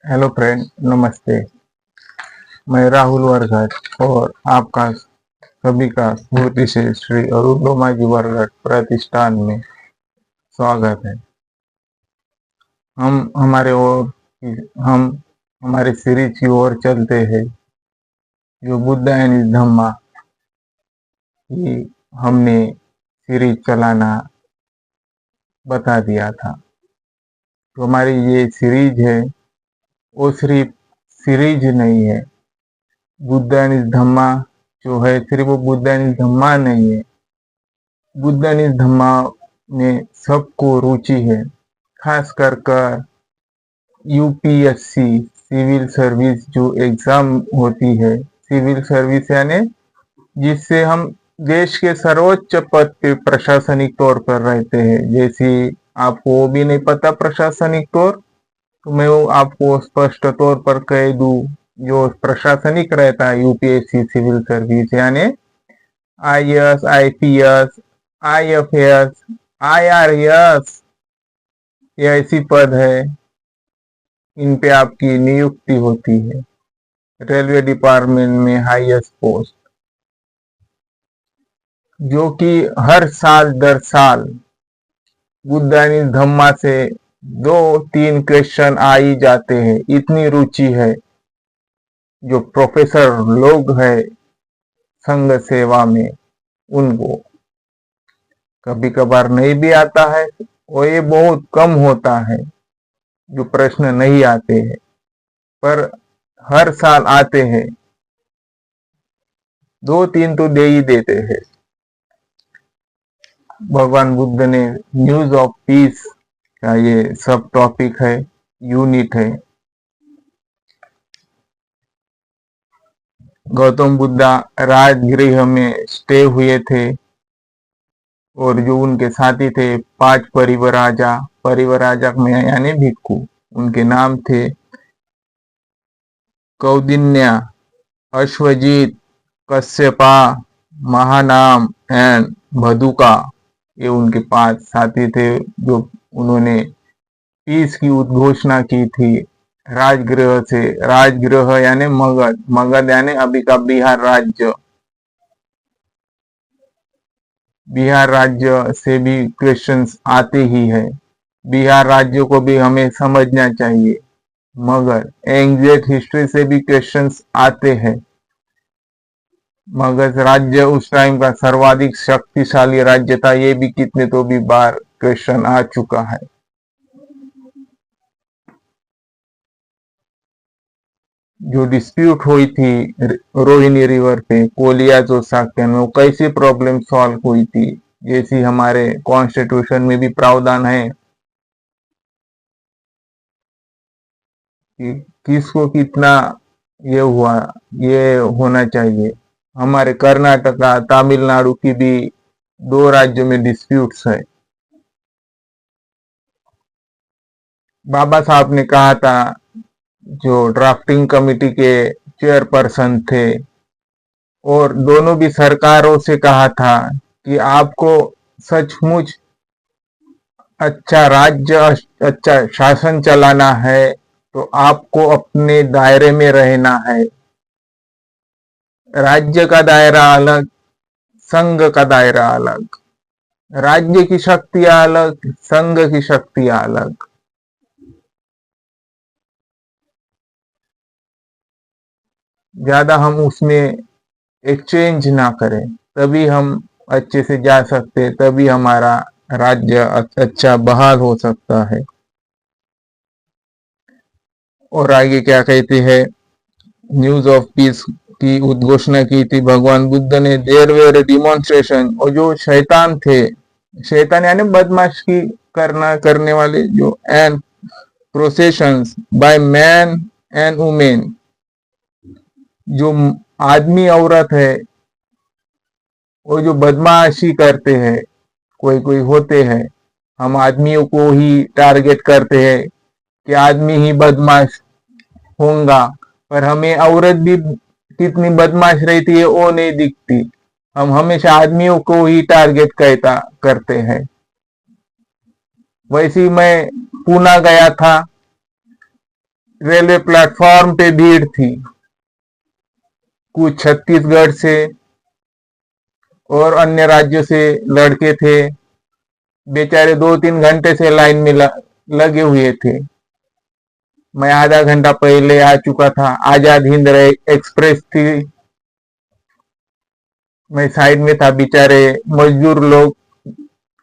Hello friend, नमस्ते। मैं राहुल वर्गट और आपका सभी का स्मृति से श्री अरुणोमा जी वर्गट प्रतिष्ठान में स्वागत है। हम हमारे ओर हम हमारे सीरीज की ओर चलते हैं, जो बुद्ध एंड धम्मा की हमने सीरीज चलाना बता दिया था। तो हमारी ये सीरीज है, वो सिर्फ सीरीज नहीं है। बुद्ध एंड धम्मा जो है, सिर्फ वो बुद्ध एंड धम्मा नहीं है। बुद्ध एंड धम्मा में सबको रुचि है, खास कर यूपीएससी सिविल सर्विस जो एग्जाम होती है। सिविल सर्विस यानी जिससे हम देश के सर्वोच्च पद पे प्रशासनिक तौर पर रहते हैं। जैसे आपको वो भी नहीं पता प्रशासनिक तौर, तो मैं वो आपको स्पष्ट तौर पर कह दूं, जो प्रशासनिक रहता है यूपीएससी सिविल सर्विस यानी आईएएस, आईपीएस, आईएफएस, आईआरएस, ये ऐसी पद है, इन पे आपकी नियुक्ति होती है। रेलवे डिपार्टमेंट में हाईएस्ट पोस्ट, जो कि हर साल दर साल बुद्धानी धम्मा से 2-3 क्वेश्चन आ ही जाते हैं। इतनी रुचि है जो प्रोफेसर लोग है संघ सेवा में, उनको कभी कभार नहीं भी आता है, और ये बहुत कम होता है जो प्रश्न नहीं आते हैं, पर हर साल आते हैं। 2-3 तो दे ही देते हैं। भगवान बुद्ध ने न्यूज ऑफ पीस का ये सब टॉपिक है, यूनिट है। गौतम बुद्धा राजगृह में स्टे हुए थे, और जो उनके साथी थे 5 परिवराजक में यानी भिक्खु, उनके नाम थे कौंडिन्य, अश्वजीत, कश्यपा, महानाम एंड भदुका। ये उनके 5 साथी थे जो उन्होंने पीस की उद्घोषणा की थी राजगृह से। राजगृह यानी मगध, मगध यानी अभी का बिहार राज्य। बिहार राज्य से भी क्वेश्चंस आते ही है, बिहार राज्य को भी हमें समझना चाहिए। मगध एग्जैक्ट हिस्ट्री से भी क्वेश्चंस आते हैं। मगध राज्य उस टाइम का सर्वाधिक शक्तिशाली राज्य था, ये भी कितने तो भी बार क्वेश्चन आ चुका है। जो डिस्प्यूट हुई थी रोहिणी रिवर पे कोलिया जो साक्य में, वो कैसी प्रॉब्लम सॉल्व हुई थी, जैसी हमारे कॉन्स्टिट्यूशन में भी प्रावधान है कि किसको कितना ये हुआ, ये होना चाहिए। हमारे कर्नाटका, तमिलनाडु की भी 2 राज्यों में डिस्प्यूट्स है। बाबा साहब ने कहा था, जो ड्राफ्टिंग कमेटी के चेयरपर्सन थे, और दोनों भी सरकारों से कहा था कि आपको सचमुच अच्छा राज्य, अच्छा शासन चलाना है तो आपको अपने दायरे में रहना है। राज्य का दायरा अलग, संघ का दायरा अलग। राज्य की शक्तियां अलग, संघ की शक्तियां अलग। ज्यादा हम उसमें एक्सचेंज ना करें, तभी हम अच्छे से जा सकते, तभी हमारा राज्य अच्छा बहाल हो सकता है। और आगे क्या कहते हैं, न्यूज ऑफ पीस की उद्घोषणा की थी भगवान बुद्ध ने। देयर वेर डिमॉन्स्ट्रेशन, और जो शैतान थे, शैतान यानी बदमाश की करने वाले, जो and processions by man and women, जो आदमी औरत है, वो जो बदमाशी करते हैं, कोई कोई होते हैं, हम आदमियों को ही टारगेट करते हैं कि आदमी ही बदमाश होगा, पर हमें औरत भी कितनी बदमाश रहती है वो नहीं दिखती। हम हमेशा आदमियों को ही टारगेट करते हैं। वैसे ही मैं पूना गया था, रेलवे प्लेटफॉर्म पे भीड़ थी, कुछ छत्तीसगढ़ से और अन्य राज्यों से लड़के थे। बेचारे 2-3 घंटे से लाइन में लगे हुए थे। मैं आधा घंटा पहले आ चुका था। आजाद हिंद एक्सप्रेस थी। मैं साइड में था। बेचारे मजदूर लोग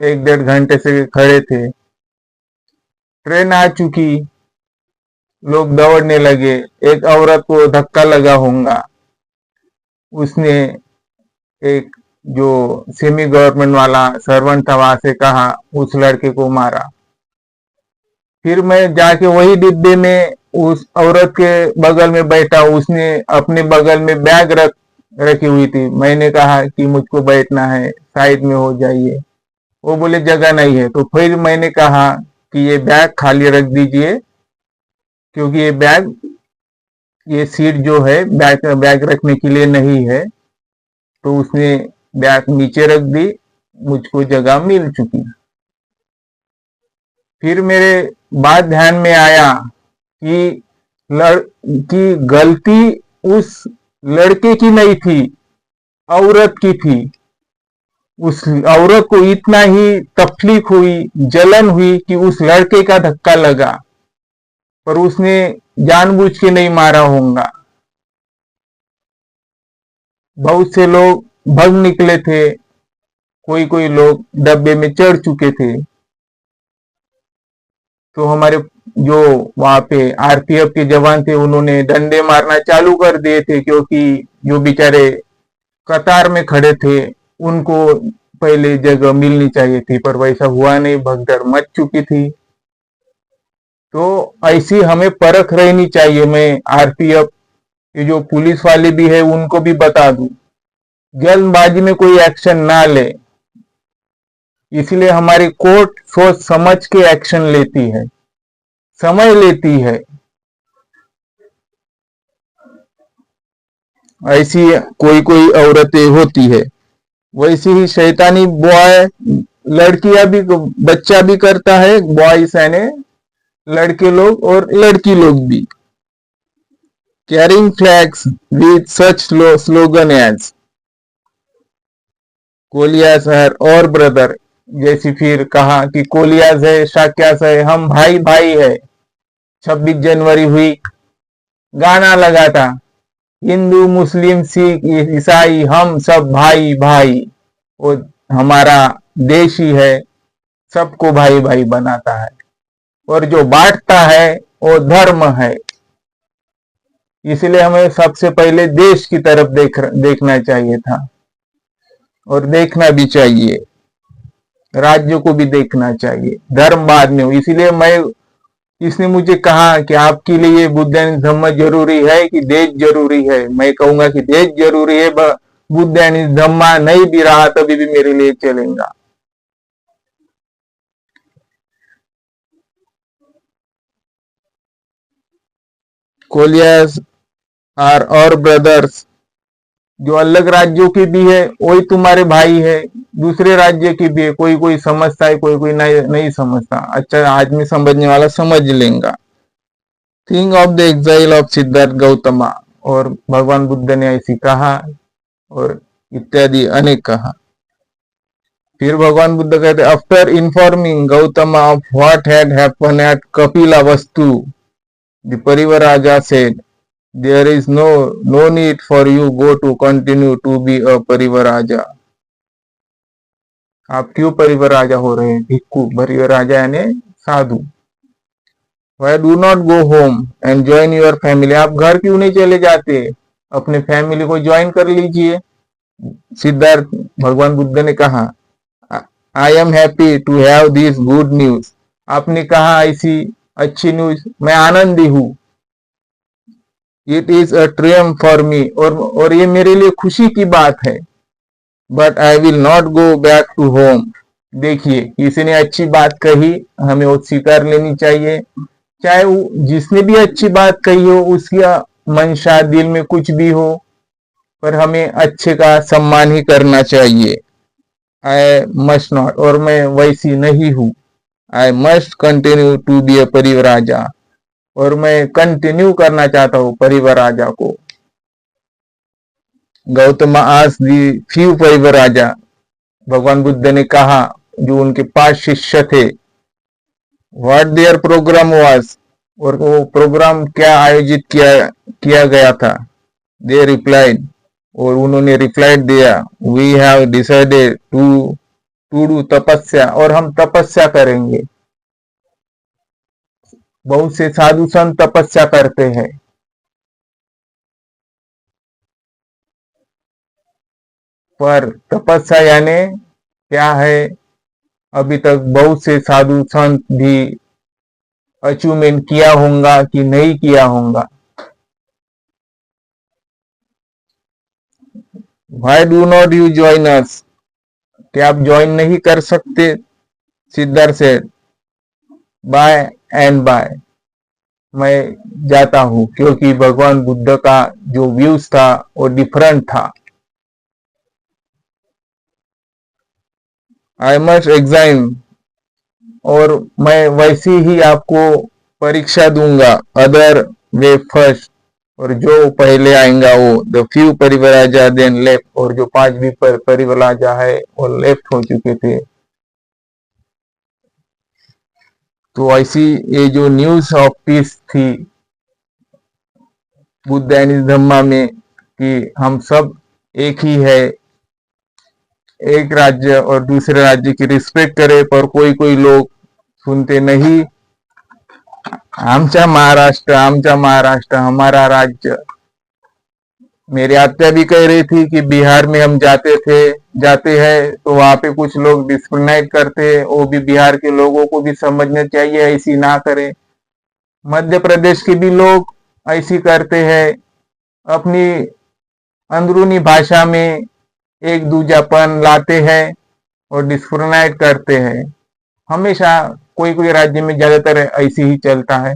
1-1.5 घंटे से खड़े थे। ट्रेन आ चुकी, लोग दौड़ने लगे। एक औरत को धक्का लगा होगा, उसने एक जो सेमी गवर्नमेंट वाला सर्वेंट था वहां से कहा, उस लड़के को मारा। फिर मैं जाके वही डिब्बे में उस औरत के बगल में बैठा। उसने अपने बगल में बैग रखी हुई थी। मैंने कहा कि मुझको बैठना है, साइड में हो जाइए। वो बोले जगह नहीं है। तो फिर मैंने कहा कि ये बैग खाली रख दीजिए, क्योंकि ये सीट जो है बैग रखने के लिए नहीं है। तो उसने बैग नीचे रख दी, मुझको जगह मिल चुकी। फिर मेरे बात ध्यान में आया कि की गलती उस लड़के की नहीं थी, औरत की थी। उस औरत को इतना ही तकलीफ हुई, जलन हुई कि उस लड़के का धक्का लगा, पर उसने जानबूझ के नहीं मारा होगा। बहुत से लोग भग निकले थे, कोई लोग डब्बे में चढ़ चुके थे। तो हमारे जो वहां पे आरपीएफ के जवान थे, उन्होंने डंडे मारना चालू कर दिए थे, क्योंकि जो बेचारे कतार में खड़े थे उनको पहले जगह मिलनी चाहिए थी, पर वैसा हुआ नहीं। भगदड़ मच चुकी थी। तो ऐसी हमें परख रहनी चाहिए। मैं आरपीएफ के जो पुलिस वाले भी है उनको भी बता दूं, जल्दबाजी में कोई एक्शन ना ले। इसलिए हमारी कोर्ट सोच समझ के एक्शन लेती है, समय लेती है। ऐसी कोई औरतें होती है। वैसी ही शैतानी बॉय लड़कियां भी, बच्चा भी करता है, बॉयज यानी लड़के लोग और लड़की लोग भी। Carrying flags with such slogan as कोलियास है और ब्रदर। जैसे फिर कहा कि कोलियास है, शाक्यास है, हम भाई भाई है। 26 जनवरी हुई, गाना लगा था, हिंदू मुस्लिम सिख ईसाई हम सब भाई भाई। वो हमारा देश ही है, सबको भाई भाई बनाता है। और जो बांटता है वो धर्म है। इसलिए हमें सबसे पहले देश की तरफ देखना चाहिए था, और देखना भी चाहिए। राज्यों को भी देखना चाहिए, धर्म बाद में। इसीलिए इसने मुझे कहा कि आपके लिए बुद्ध एंड धम्म जरूरी है कि देश जरूरी है। मैं कहूंगा कि देश जरूरी है। बुद्ध एंड धम्मा नहीं भी रहा तभी भी मेरे लिए चलेगा। कोलियास आर और ब्रदर्स, जो अलग राज्यों के भी है वही तुम्हारे भाई है, दूसरे राज्य के भी है। कोई समझता है, कोई नहीं समझता। अच्छा आदमी समझने वाला समझ लेगा। Think of the exile of Siddhartha Gautama, और भगवान बुद्ध ने ऐसी कहा, और इत्यादि अनेक कहा। फिर भगवान बुद्ध कहते, after informing Gautama of what had happen at Kapilavastu, the parivraja said, there is no need for you go to continue to be a परिवराजा। आप क्यों परिवराजा हो रहे हैं? भिक्खु, परिवराजा यानी साधु। Why do not go home and join your family? आप घर क्यों नहीं चले जाते? अपने फैमिली को ज्वाइन कर लीजिए। सिद्धार्थ भगवान बुद्ध ने कहा, I am happy to have this good news। आपने कहा ऐसी अच्छी न्यूज, मैं आनंदी हूं। It is a triumph for me, और ये मेरे लिए खुशी की बात है। But I will not go back to home. देखिए, किसी ने अच्छी बात कही, हमें वो स्वीकार लेनी चाहिए। चाहे जिसने भी अच्छी बात कही हो, उसका मंशा दिल में कुछ भी हो, पर हमें अच्छे का सम्मान ही करना चाहिए। आई मस्ट नॉट, और मैं वैसी नहीं हूं। I must continue to be a parivraja, और मैं कंटिन्यू करना चाहता हूँ परिवराजा को। Gautam asked the few parivraja, भगवान बुद्ध ने कहा जो उनके 5 शिष्य थे, व्हाट देयर प्रोग्राम वाज, और वो प्रोग्राम क्या आयोजित किया गया था। दे रिप्लाइड, और उन्होंने रिप्लाई दिया, we have decided to do tapasya, और हम तपस्या करेंगे। बहुत से साधु संत तपस्या करते हैं, पर तपस्या यानी क्या है, अभी तक बहुत से साधु संत भी अचीवमेंट किया होगा कि नहीं किया होगा। Why do not you join us? क्या आप ज्वाइन नहीं कर सकते? सिद्धार्थ से बाय एंड बाय, मैं जाता हूं, क्योंकि भगवान बुद्ध का जो व्यूज था वो डिफरेंट था। आई मस्ट एग्जाम, और मैं वैसी ही आपको परीक्षा दूंगा। अदर वे फर्स्ट, और जो पहले आएगा वो। द फ्यू परिवराजा देन लेफ्ट, और जो 5 भी परिवराजा है वो लेफ्ट हो चुके थे। तो ऐसी ये जो न्यूज ऑफ पीस थी बुद्ध एंड धम्मा में, कि हम सब एक ही है, एक राज्य और दूसरे राज्य की रिस्पेक्ट करे, पर कोई लोग सुनते नहीं। आमचा महाराष्ट्र हमारा राज्य। मेरी आत्या भी कह रही थी कि बिहार में हम जाते हैं तो वहां पे कुछ लोग डिस्क्रिमिनेट करते हैं, वो भी बिहार के लोगों को भी समझना चाहिए, ऐसी ना करें। मध्य प्रदेश के भी लोग ऐसी करते हैं, अपनी अंदरूनी भाषा में एक दूजापन लाते हैं और डिस्क्रिमिनेट करते हैं। हमेशा कोई राज्य में ज्यादातर ऐसे ही चलता है,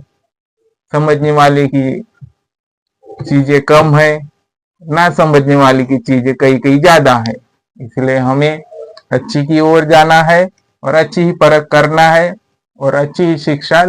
समझने वाले की चीजें कम है, ना समझने वाली की चीजें कई ज्यादा है। इसलिए हमें अच्छी की ओर जाना है और अच्छी ही परख करना है और अच्छी ही शिक्षा